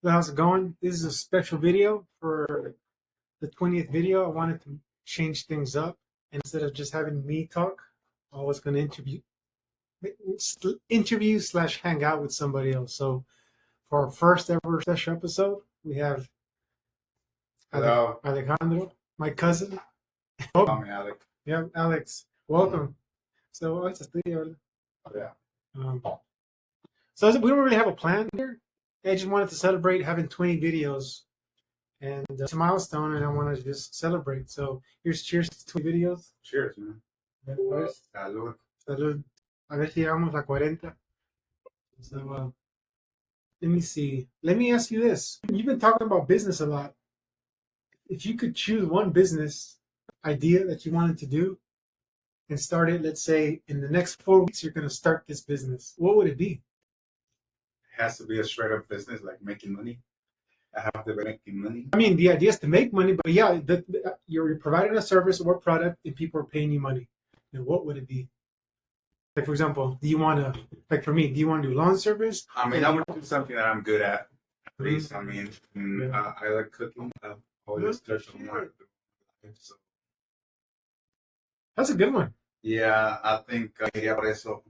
How's it going? This is a special video for the 20th video. I wanted to change things up. Instead of just having me talk, I was going to interview slash hang out with somebody else. So for our first ever special episode, we have Hello. Alejandro, my cousin. Call me Alex. Yeah, Alex. Welcome. So it's a studio. Yeah. So we don't really have a plan here. I just wanted to celebrate having 20 videos, and it's a milestone, and I want to just celebrate. So here's cheers to 20 videos. Cheers, man. Salud. Salud. A ver si llegamos a 40. So let me see. Let me ask you this. You've been talking about business a lot. If you could choose one business idea that you wanted to do and start it, let's say in the next 4 weeks, you're going to start this business, what would it be? It has to be a straight up business, like making money. I have to be making money. I mean, the idea is to make money, but yeah, you're providing a service or product and people are paying you money. And what would it be? Like, for example, do you want to, like for me, do you want to do lawn service? I mean, I would do something that I'm good at least. I mean, Yeah. I like cooking. I've always touched on that. So, That's a good one. yeah, I think iría por eso.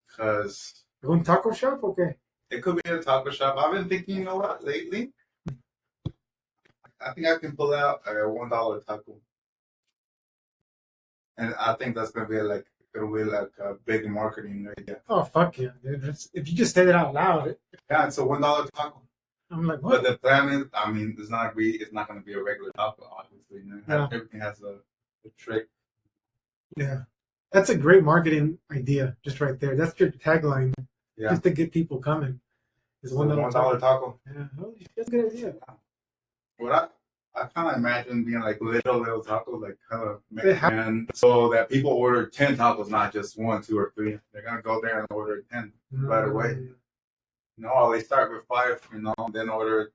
Because Un taco shop? Okay. it could be a taco shop. I've been thinking, you know what, lately? I think I can pull out a $1 taco. And I think that's going to be like, it'll be like a big marketing idea. Oh, fuck yeah, dude. If you just say that out loud, Yeah, it's a $1 taco. I'm like, But what? the plan is, I mean, it's not going to be a regular taco, obviously. You know? Yeah. Everything has a trick. Yeah. That's a great marketing idea, just right there. That's your tagline, Yeah. just to get people coming. Is $1 taco. Yeah, holy shit, that's a good idea. What I kind of imagine being like little tacos, like kind of Mexican, so that people order 10 tacos, not just 1, 2, or 3. They're gonna go there and order 10 right away. No, they start with 5, then order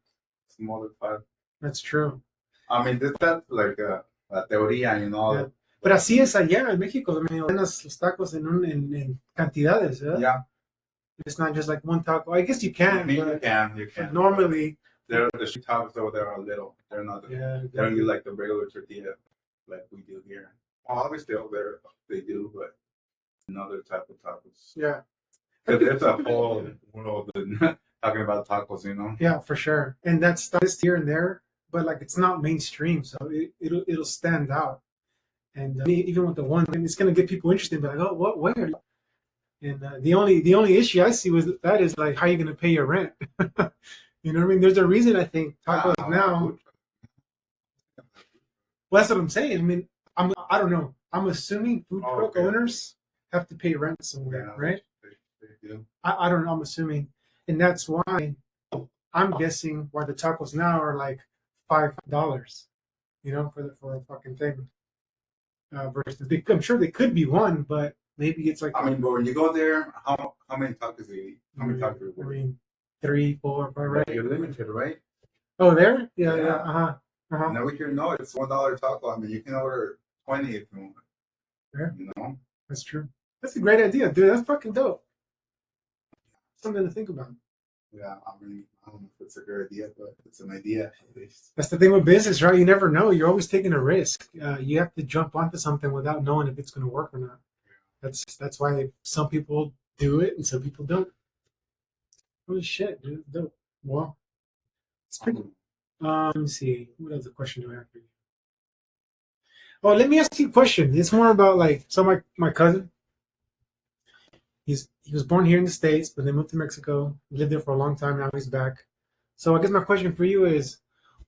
some other 5. That's true. I mean, that's like a teoría, Yeah. Pero así es allá en México. I mean, ordenas los tacos en cantidades, ¿verdad? Yeah. It's not just like one taco. I guess you can. I mean, you can. Normally, the street tacos over there are little. They're not. They don't do like the regular tortilla like we do here. Well, obviously over there they do, but another type of tacos. Yeah. There's a whole world talking about tacos, Yeah, for sure. And that's here and there, but like it's not mainstream, so it'll stand out. And even with the one, it's gonna get people interested. But like, oh, what? Where? And the only issue I see with that is like, how are you gonna pay your rent? You know what I mean? There's a reason I think tacos now. Well, that's what I'm saying. I mean, I don't know. I'm assuming food truck owners have to pay rent somewhere, right? They do. I don't know. I'm assuming, and that's why I'm guessing why the tacos now are like $5, for a fucking thing. Versus, I'm sure they could be one, but maybe it's like. I mean, but when you go there, how many tacos do you eat? How many tacos? I mean, 3, 4, 5, right? You're limited, right? Oh, there? Yeah. Now here, no, it's $1 taco. I mean, you can order 20 if you want. Yeah. That's true. That's a great idea, dude. That's fucking dope. Something to think about. Yeah, I mean, I don't know if it's a good idea, but it's an idea at least. That's the thing with business, right? You never know. You're always taking a risk. You have to jump onto something without knowing if it's going to work or not. That's why some people do it and some people don't. Holy shit, dude. Dope. Well, it's pretty. Let me see. What other question do I have for you? Oh, let me ask you a question. It's more about so my cousin, he was born here in the States, but then moved to Mexico. He lived there for a long time. Now he's back. So I guess my question for you is,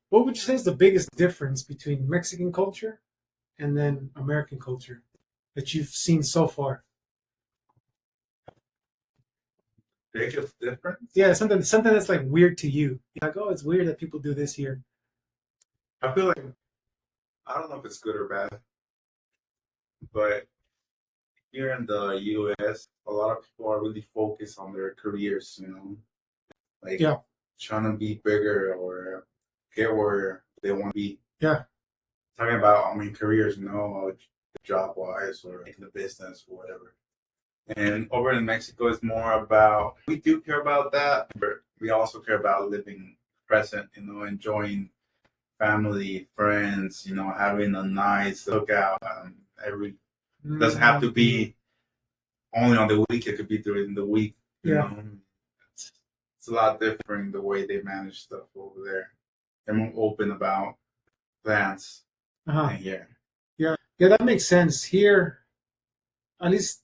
what would you say is the biggest difference between Mexican culture and then American culture that you've seen so far? Biggest difference? Yeah, something that's like weird to you. Like, oh, it's weird that people do this here. I feel like, I don't know if it's good or bad, but here in the U.S., a lot of people are really focused on their careers, like trying to be bigger or get where they want to be. Yeah. Talking about, careers, job-wise or in the business or whatever. And over in Mexico, it's more about, we do care about that, but we also care about living present, enjoying family, friends, having a nice lookout. Doesn't have to be only on the week. It could be during the week. You Yeah. know, it's a lot different the way they manage stuff over there. They're more open about plans. Uh-huh. Yeah. Yeah, that makes sense. Here, at least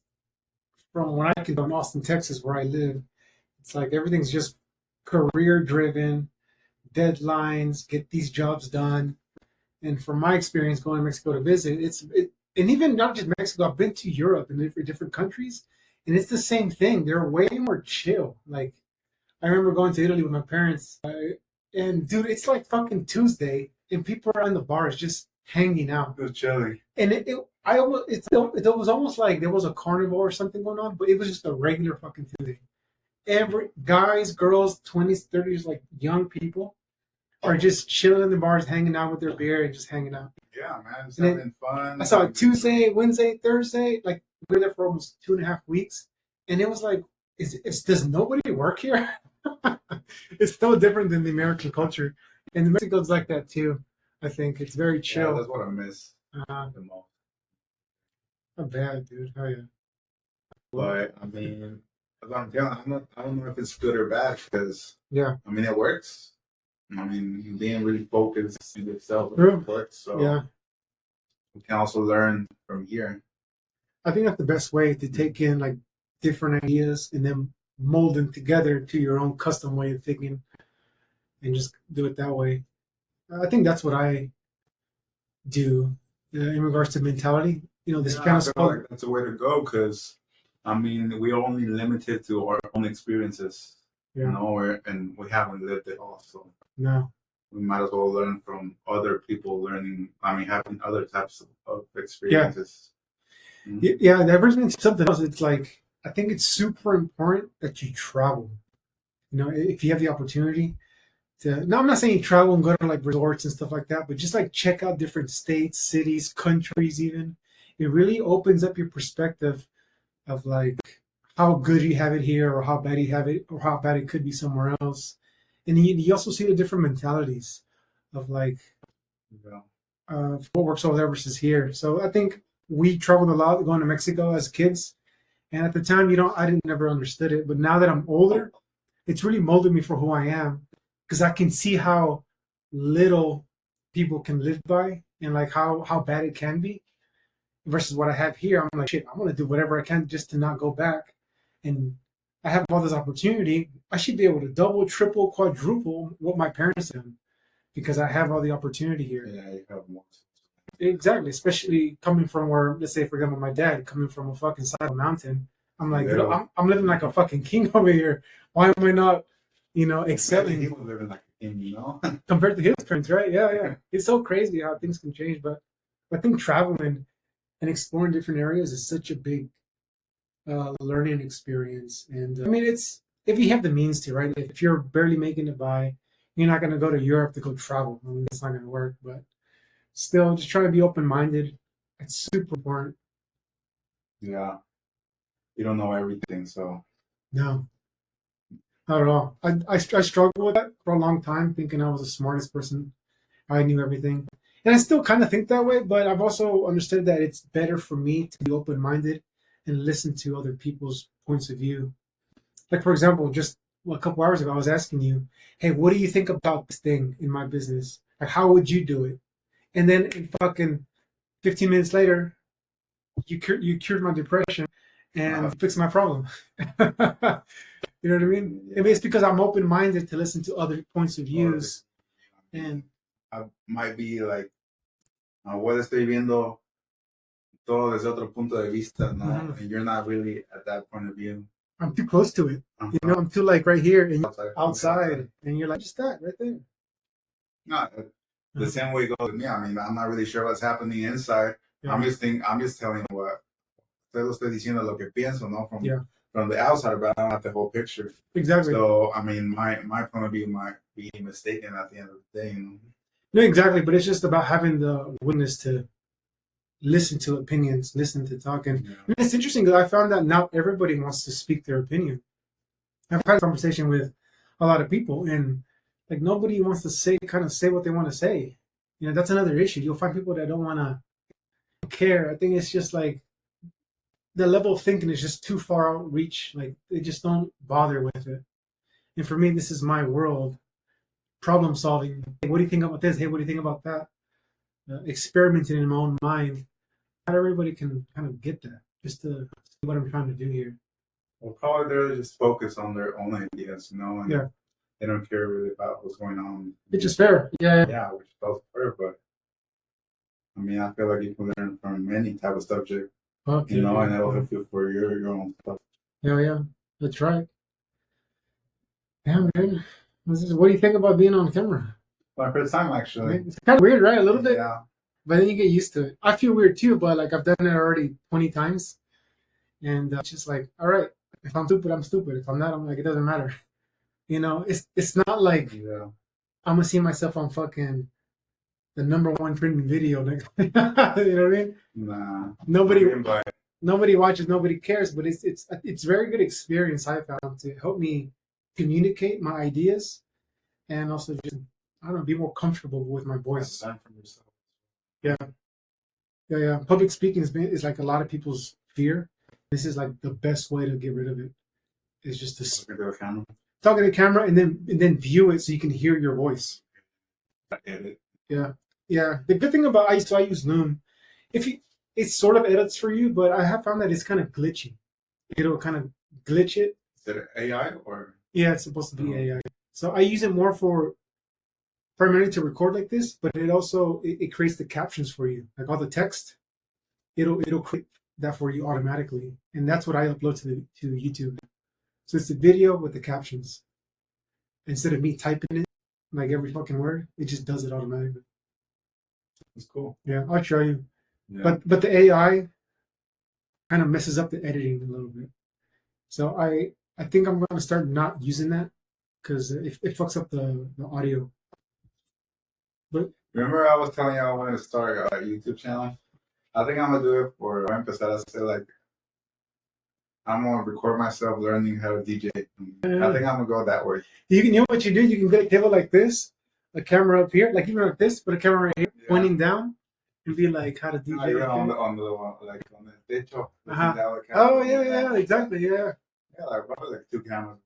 from what I can do in Austin, Texas, where I live, it's like everything's just career driven, deadlines, get these jobs done. And from my experience going to Mexico to visit, and even not just Mexico, I've been to Europe and different countries, and it's the same thing. They're way more chill. Like I remember going to Italy with my parents, and dude, it's like fucking Tuesday, and people are in the bars just hanging out. It was chilly. And it was almost like there was a carnival or something going on, but it was just a regular fucking Tuesday. Every guys, girls, 20s, 30s, like young people are just chilling in the bars, hanging out with their beer and just hanging out. Yeah, man, just having fun. I saw it Tuesday, Wednesday, Thursday. Like we were there for almost 2.5 weeks, and it was like, does nobody work here? It's so different than the American culture, and Mexico's like that too. I think it's very chill. Yeah, that's what I miss the most. Not bad, dude. Oh yeah. But I mean, as I'm telling, I don't know if it's good or bad because Yeah. I mean, it works. I mean, being really focused on yourself works. So yeah, we can also learn from here. I think that's the best way to take in like different ideas and then mold them together to your own custom way of thinking, and just do it that way. I think that's what I do in regards to mentality. This I channel. feel like that's a way to go because I mean, we're only limited to our own experiences, and we haven't lived it all. So No. we might as well learn from other people having other types of experiences. Yeah, that brings me to something else. It's like, I think it's super important that you travel. If you have the opportunity to, no, I'm not saying travel and go to like resorts and stuff like that, but just like check out different states, cities, countries even. It really opens up your perspective of like how good you have it here or how bad you have it or how bad it could be somewhere else. And you also see the different mentalities of like what works over there versus here. So I think we traveled a lot going to Mexico as kids. And at the time, I didn't never understood it. But now that I'm older, it's really molded me for who I am because I can see how little people can live by and like how bad it can be versus what I have here. I'm like, shit, I'm going to do whatever I can just to not go back. And I have all this opportunity. I should be able to double, triple, quadruple what my parents did because I have all the opportunity here. Yeah, you have more. Exactly, especially coming from where, let's say, for example, my dad coming from a fucking side of a mountain. I'm like, I'm living like a fucking king over here. Why am I not, excelling? He was living like a king, compared to his parents, right? Yeah. It's so crazy how things can change, but I think traveling and exploring different areas is such a big learning experience. And I mean, it's if you have the means to, right? If you're barely making it by, you're not going to go to Europe to go travel. I mean, that's not going to work, but still, just try to be open-minded. It's super important. Yeah. You don't know everything, so. No, not at all. I struggled with that for a long time, thinking I was the smartest person. I knew everything. And I still kind of think that way, but I've also understood that it's better for me to be open-minded and listen to other people's points of view. Like, for example, just a couple hours ago, I was asking you, hey, what do you think about this thing in my business? Like, how would you do it? And then in fucking 15 minutes later, you cured my depression and fixed my problem. You know what I mean? Yeah. It's because I'm open-minded to listen to other points of views. And I might be like, what estoy viendo todo desde otro punto de vista, no? Mm-hmm. And you're not really at that point of view. I'm too close to it. I'm too like right here and outside. And you're like, just that right there. No, the same way it goes with me. I mean, I'm not really sure what's happening inside. Yeah. I'm just telling you what estoy diciendo lo que pienso, no? From the outside, but I don't have the whole picture. Exactly. So I mean, my point of view might be mistaken at the end of the day. No, exactly. But it's just about having the willingness to listen to opinions, listen to talk. And it's interesting because I found that not everybody wants to speak their opinion. I've had a conversation with a lot of people, and like nobody wants to say what they want to say. You know, that's another issue. You'll find people that don't want to care. I think it's just like the level of thinking is just too far outreach. Like they just don't bother with it. And for me, this is my world. Problem solving. Hey, what do you think about this? Hey, what do you think about that? Experimenting in my own mind. Not everybody can kind of get that. Just to see what I'm trying to do here. Well, probably they're just focused on their own ideas, you know, and Yeah. they don't care really about what's going on. Which is fair. Yeah. Yeah, which is also fair, but I mean, I feel like you can learn from any type of subject, Okay. you know, and it'll help you for your own stuff. Yeah. That's right. Yeah, man. What do you think about being on camera? My first time, actually. It's kind of weird, right? A little bit. Yeah. But then you get used to it. I feel weird too, but like I've done it already 20 times. And it's just like, all right, if I'm stupid, I'm stupid. If I'm not, I'm like, it doesn't matter. You know, it's not like Yeah. I'm going to see myself on fucking the #1 trending video. You know what I mean? Nah. Nobody watches, nobody cares, but it's very good experience I found to help me communicate my ideas and also just, I don't know, be more comfortable with my voice. Learn from yourself. Yeah. Public speaking is like a lot of people's fear. This is like the best way to get rid of it. Is just to talk to the camera and then view it so you can hear your voice. Edit. Yeah. The good thing about I use Loom. It sort of edits for you, but I have found that it's kind of glitchy. It'll kind of glitch it. Is it AI or? Yeah, it's supposed to be AI. So I use it more for primarily to record like this, but it also it creates the captions for you, like all the text. It'll create that for you automatically, and that's what I upload to YouTube. So it's the video with the captions instead of me typing it like every fucking word. It just does it automatically. It's cool. Yeah, I'll show you. Yeah. But the AI kind of messes up the editing a little bit. So I think I'm going to start not using that because it fucks up the audio. But remember, I was telling you I wanted to start a YouTube channel. I think I'm gonna do it for empezar a hacer like I'm gonna record myself learning how to DJ. I think I'm gonna go that way. You know what you do? You can get a table like this, a camera up here, like even like this, but a camera right here, pointing down, and be like how to DJ. Even on the techo. Oh yeah, exactly, yeah. Yeah, probably like 2 cameras.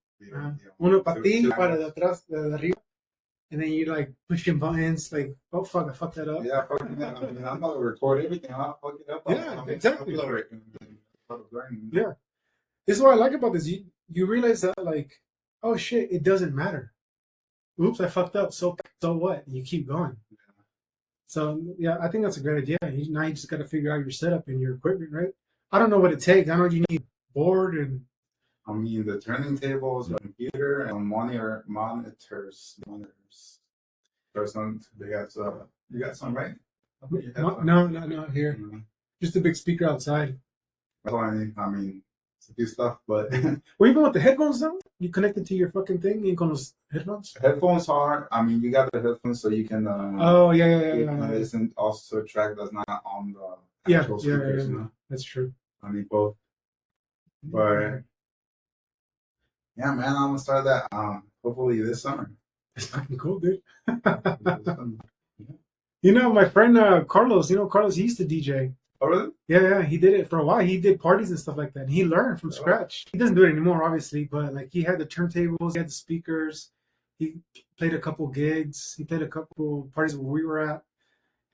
Uno para ti, para de atrás, de arriba. And then you like pushing buttons, like, oh fuck, I fucked that up. Yeah, I'm gonna record everything. I'll fuck it up. Yeah, exactly. Yeah. This is what I like about this. You realize that like, oh shit, it doesn't matter. Oops, I fucked up. So what? You keep going. Yeah. So yeah, I think that's a great idea. Now you just got to figure out your setup and your equipment, right? I don't know what it takes. I know you need board and. I mean, the turning tables, the computer, and monitors. There's some. They got some. You got some, right? No, here. Mm-hmm. Just a big speaker outside. That's all I need. I mean, it's a few stuff, but. Well, even with the headphones, though, you connect it to your fucking thing. You con los headphones. Headphones are. I mean, you got the headphones, so you can. Oh yeah. Listen also to a track that's not on the actual speakers. You know? That's true. I need both. But. Yeah, man, I'm gonna start that. Hopefully this summer. It's fucking cool, dude. You know, my friend Carlos. You know, Carlos. He used to DJ. Oh, really? Yeah. He did it for a while. He did parties and stuff like that. And he learned from scratch. He doesn't do it anymore, obviously. But like, he had the turntables. He had the speakers. He played a couple gigs. He played a couple parties where we were at,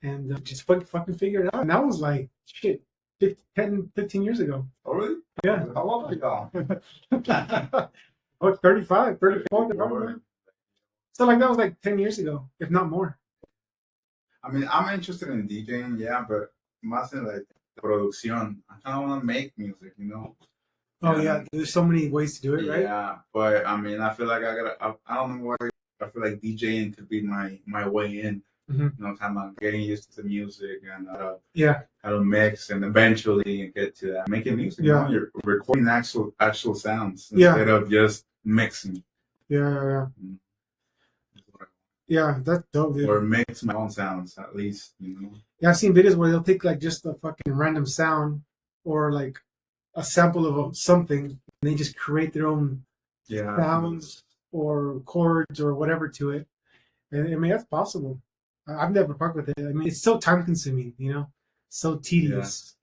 and just fucking figured it out. And that was like shit, 15 years ago. Oh, really? Yeah. How old are you? Oh, 35, 34, probably. So like that was like 10 years ago, if not more. I mean, I'm interested in DJing, yeah, but más in like producción. I kind of want to make music, you know. Oh yeah, there's so many ways to do it, right? Yeah, but I mean, I feel like I don't know why. I feel like DJing could be my way in. Mm-hmm. You know, kind of getting used to the music and how to mix and eventually get to that making music. Yeah, you know, you're recording actual sounds instead of just mixing. Yeah. Yeah, that's dope, dude. Or mix my own sounds at least, you know. Yeah, I've seen videos where they'll take like just a fucking random sound or like a sample of something, and they just create their own sounds or chords or whatever to it. And I mean, that's possible. I've never fucked with it. I mean, it's so time consuming, you know, so tedious.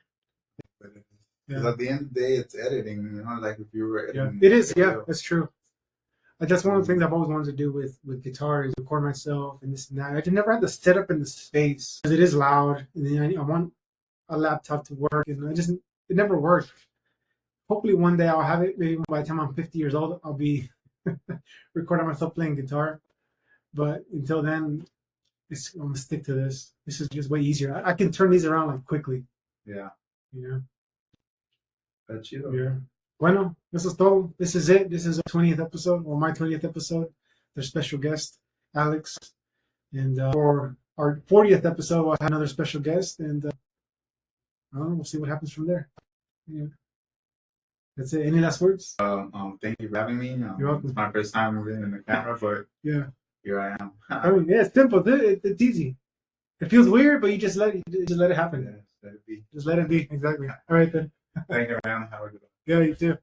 Because at the end of the day, it's editing. You know, like if you were editing. It is. Yeah, that's true. That's one of the things I've always wanted to do with guitar is record myself and this and that. I just never had the setup in the space because it is loud, and then I want a laptop to work, and it never worked. Hopefully one day I'll have it. Maybe by the time I'm 50 years old, I'll be recording myself playing guitar. But until then, I'm gonna stick to this. This is just way easier. I can turn these around like quickly. Yeah. You know. That's you. Yeah. Bueno, this is todo. This is it. This is our 20th episode, or my 20th episode. Their special guest, Alex. And for our 40th episode, we'll have another special guest, and I don't know, we'll see what happens from there. Yeah. That's it. Any last words? Thank you for having me. You're welcome. It's my first time being in the camera, but yeah, here I am. I mean, yeah, it's simple. It's easy. It feels weird, but you just let it happen. Yeah, let it be. Just let it be. Exactly. All right then. Thank you, man. Have a good one. Yeah, you too.